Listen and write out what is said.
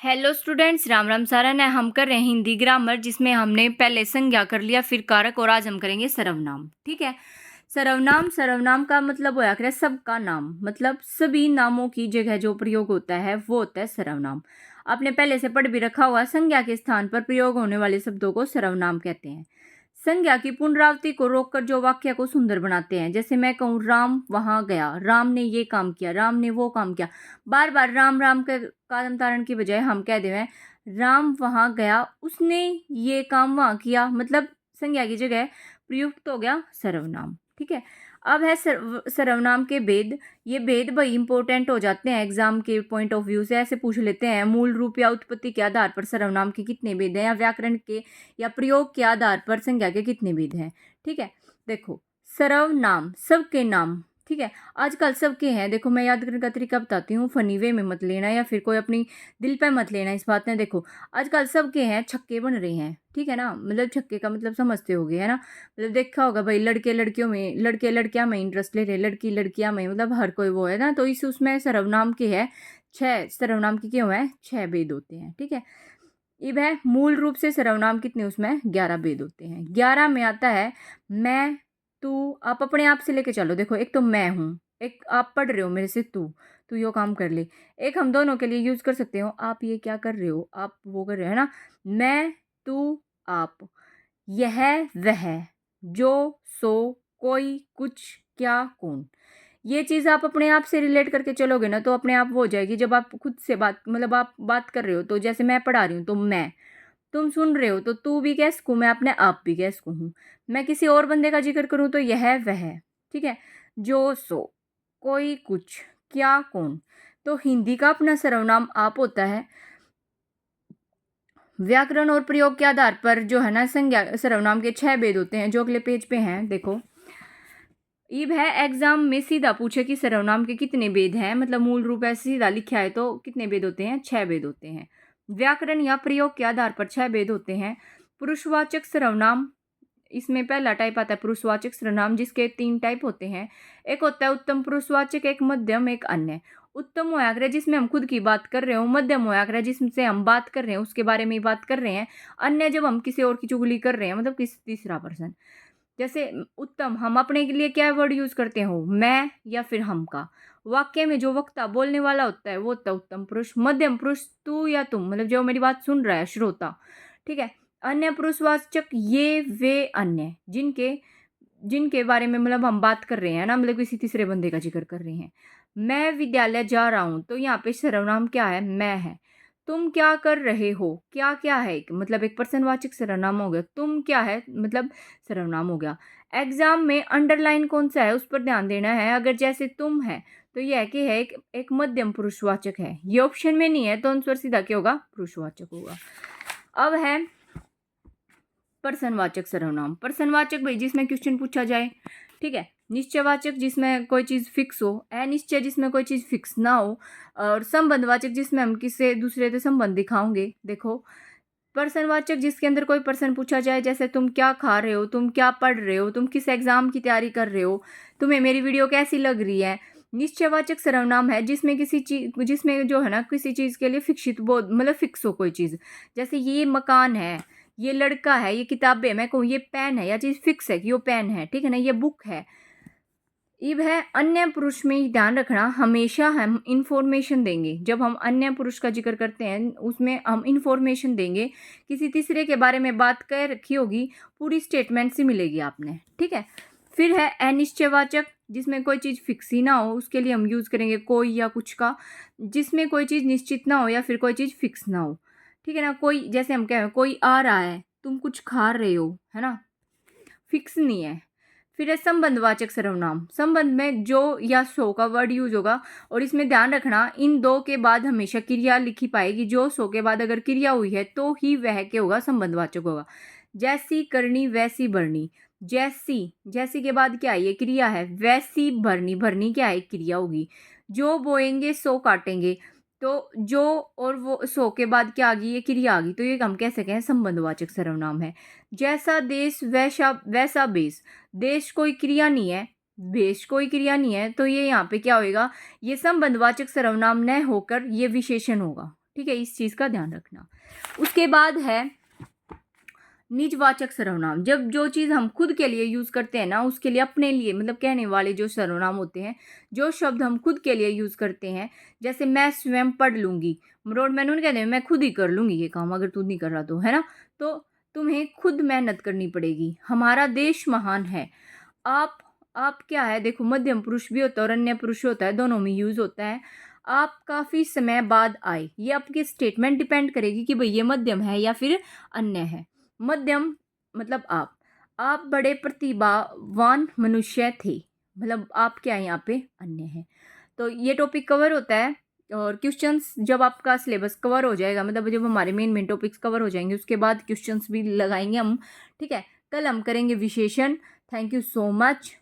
Hello students, Ram Ram सारा ने हम कर रहे हैं हिंदी ग्रामर, जिसमें हमने पहले संज्ञा कर लिया, फिर कारक, और आज हम करेंगे सर्वनाम। ठीक है। सर्वनाम, सर्वनाम का मतलब होया करे सबका नाम, मतलब सभी नामों की जगह जो प्रयोग होता है वो होता है सर्वनाम। आपने पहले से पढ़ भी रखा हुआ, संज्ञा के स्थान पर प्रयोग होने वाले शब्दों को सर्वनाम कहते हैं। संज्ञा की पुनरावृत्ति को रोककर जो वाक्य को सुंदर बनाते हैं, जैसे मैं कहूँ राम वहां गया, राम ने ये काम किया, राम ने वो काम किया। बार बार राम राम के कदम तारण की बजाय हम कह दें राम वहां गया, उसने ये काम वहां किया, मतलब संज्ञा की जगह प्रयुक्त हो गया सर्वनाम। ठीक है। अब है सर्वनाम के भेद। ये भेद भाई इंपॉर्टेंट हो जाते हैं एग्जाम के पॉइंट ऑफ व्यू से। ऐसे पूछ लेते हैं, मूल रूप या उत्पत्ति के आधार पर सर्वनाम के कितने भेद हैं, या व्याकरण के या प्रयोग के आधार पर संज्ञा के कितने भेद हैं। ठीक है। देखो, सर्वनाम सबके नाम। ठीक है। आजकल सबके हैं। देखो, मैं याद करने का तरीका बताती हूँ, फनी वे में मत लेना या फिर कोई अपनी दिल पे मत लेना इस बात में। देखो, आजकल सबके हैं, छक्के बन रहे हैं। ठीक है ना, मतलब छक्के का मतलब समझते होगे, है ना। मतलब देखा होगा भाई, लड़के लड़कियों में, लड़के लड़कियां में इंटरेस्ट ले रहे, लड़की लड़कियां में, मतलब हर कोई वो है ना। तो इस उसमें सर्वनाम के है 6, सर्वनाम के क्यों है 6 भेद होते हैं। ठीक है। अब है मूल रूप से सर्वनाम कितने, उसमें 11 भेद होते हैं। 11 में आता है मैं, तू। आप अपने आप से लेके चलो। देखो, एक तो मैं हूँ, एक आप पढ़ रहे हो मेरे से तू, तू यो काम कर ले। एक हम दोनों के लिए यूज कर सकते हो, आप ये क्या कर रहे हो, आप वो कर रहे हो, है ना। मैं, तू, आप, यह, वह, जो, सो, कोई, कुछ, क्या, कौन। ये चीज़ आप अपने आप से रिलेट करके चलोगे ना, तो अपने आप वो हो जाएगी। जब आप खुद से बात, मतलब आप बात कर रहे हो, तो जैसे मैं पढ़ा रही हूँ तो मैं, तुम सुन रहे हो तो तू भी कह सकूँ, मैं अपने आप भी कह सकूँ हूँ। मैं किसी और बंदे का जिक्र करूँ तो यह वह। ठीक है। जो, सो, कोई, कुछ, क्या, कौन। तो हिंदी का अपना सर्वनाम आप होता है। व्याकरण और प्रयोग के आधार पर जो है ना, संज्ञा सर्वनाम के 6 भेद होते हैं, जो अगले पेज पे हैं। देखो, ईब है एग्जाम में सीधा पूछे कि सर्वनाम के कितने भेद हैं, मतलब मूल रूप ऐसे सीधा लिखा है तो कितने भेद होते हैं, 6 भेद होते हैं। व्याकरण या प्रयोग के आधार पर 6 भेद होते हैं। पुरुषवाचक सर्वनाम, इसमें पहला टाइप आता है पुरुषवाचक सर्वनाम, जिसके 3 टाइप होते हैं। एक होता है उत्तम पुरुषवाचक, एक मध्यम, एक अन्य। उत्तम होया करे जिसमें हम खुद की बात कर रहे हो, मध्यम होया करे जिससे हम बात कर रहे हैं उसके बारे में ही बात कर रहे हैं, अन्य जब हम किसी और की चुगली कर रहे हैं, मतलब किसी तीसरा पर्सन। जैसे उत्तम, हम अपने के लिए क्या वर्ड यूज करते हो, मैं या फिर हम का। वाक्य में जो वक्ता बोलने वाला होता है वो होता है उत्तम पुरुष। मध्यम पुरुष तू या तुम, मतलब जो मेरी बात सुन रहा है, श्रोता। ठीक है। अन्य पुरुषवाचक ये वे अन्य, जिनके जिनके बारे में मतलब हम बात कर रहे हैं ना, मतलब किसी तीसरे बंदे का जिक्र कर रहे हैं। मैं विद्यालय जा रहा हूँ, तो यहाँ पे सर्वनाम क्या है, मैं है। तुम क्या कर रहे हो, क्या क्या है, मतलब एक पर्सनवाचक सर्वनाम हो गया। तुम क्या है, मतलब सर्वनाम हो गया। एग्जाम में अंडरलाइन कौन सा है, उस पर ध्यान देना है। अगर जैसे तुम है तो यह कि है एक मध्यम पुरुषवाचक है, ये ऑप्शन में नहीं है, तो अनुस्वर सीधा क्या होगा, पुरुषवाचक होगा। अब है पर्सनवाचक सर्वनाम। पर्सनवाचक भाई जिसमें क्वेश्चन पूछा जाए। ठीक है। निश्चयवाचक जिसमें कोई चीज़ फिक्स हो, अनिश्चय जिसमें कोई चीज़ फिक्स ना हो, और संबंधवाचक जिसमें हम किसी दूसरे से संबंध दिखाओगे। देखो, पर्सनवाचक जिसके अंदर कोई पर्सन पूछा जाए, जैसे तुम क्या खा रहे हो, तुम क्या पढ़ रहे हो, तुम किस एग्जाम की तैयारी कर रहे हो, तुम्हें मेरी वीडियो कैसी लग रही है। निश्चयवाचक सर्वनाम है जिसमें किसी चीज, जिसमें जो है ना किसी चीज के लिए फिक्सित बोध, मतलब फिक्स हो कोई चीज। जैसे ये मकान है, ये लड़का है, ये किताबें, मैं कहूँ ये पेन है, या चीज फिक्स है कि वो पेन है। ठीक है ना, ये बुक है। इब है अन्य पुरुष में ध्यान रखना, हमेशा हम इंफॉर्मेशन देंगे। जब हम अन्य पुरुष का जिक्र करते हैं उसमें हम इंफॉर्मेशन देंगे, किसी तीसरे के बारे में बात कर रखी होगी, पूरी स्टेटमेंट से मिलेगी आपने। ठीक है। फिर है अनिश्चयवाचक, जिसमें कोई चीज़ फिक्स ही ना हो, उसके लिए हम यूज़ करेंगे कोई या कुछ का। जिसमें कोई चीज़ निश्चित ना हो या फिर कोई चीज़ फिक्स ना हो। ठीक है ना, कोई, जैसे हम कह रहे हैं कोई आ रहा है, तुम कुछ खा रहे हो, है ना, फिक्स नहीं है। फिर है संबंधवाचक सर्वनाम। संबंध में जो या सो का वर्ड यूज होगा, और इसमें ध्यान रखना इन दो के बाद हमेशा क्रिया लिखी पाएगी। जो, सो के बाद अगर क्रिया हुई है तो ही वह क्या होगा, संबंधवाचक होगा। जैसी करनी वैसी भरनी, जैसी, जैसी के बाद क्या है, ये क्रिया है। वैसी भरनी, भरनी क्या है, क्रिया होगी। जो बोएंगे सो काटेंगे, तो जो और वो सो के बाद क्या आ गई, ये क्रिया आ गई, तो ये हम कह सकते हैं संबंधवाचक सर्वनाम है। जैसा देश वैसा वैसा बेस, देश कोई क्रिया नहीं है, भेष कोई क्रिया नहीं है, तो ये यहाँ पे क्या होएगा, ये संबंधवाचक सर्वनाम न होकर ये विशेषण होगा। ठीक है, इस चीज़ का ध्यान रखना। उसके बाद है निजवाचक सर्वनाम। जब जो चीज़ हम खुद के लिए यूज़ करते हैं ना, उसके लिए अपने लिए मतलब कहने वाले जो सर्वनाम होते हैं, जो शब्द हम खुद के लिए यूज़ करते हैं, जैसे मैं स्वयं पढ़ लूँगी, मरोड़ मैनून कहते हैं मैं खुद ही कर लूँगी ये काम, अगर तू नहीं कर रहा तो, है ना? तो तुम्हें खुद मेहनत करनी पड़ेगी। हमारा देश महान है। आप क्या है, देखो मध्यम पुरुष भी होता है और अन्य पुरुष होता है, दोनों में यूज़ होता है। आप काफ़ी समय बाद आए, ये आपकी स्टेटमेंट डिपेंड करेगी कि भई ये मध्यम है या फिर अन्य है। मध्यम मतलब आप बड़े प्रतिभावान मनुष्य थे, मतलब आप क्या है यहाँ पे अन्य है। तो ये टॉपिक कवर होता है और क्वेश्चंस जब आपका सिलेबस कवर हो जाएगा, मतलब जब हमारे मेन टॉपिक्स कवर हो जाएंगे उसके बाद क्वेश्चंस भी लगाएंगे हम, ठीक है। कल हम करेंगे विशेषण। Thank you so much.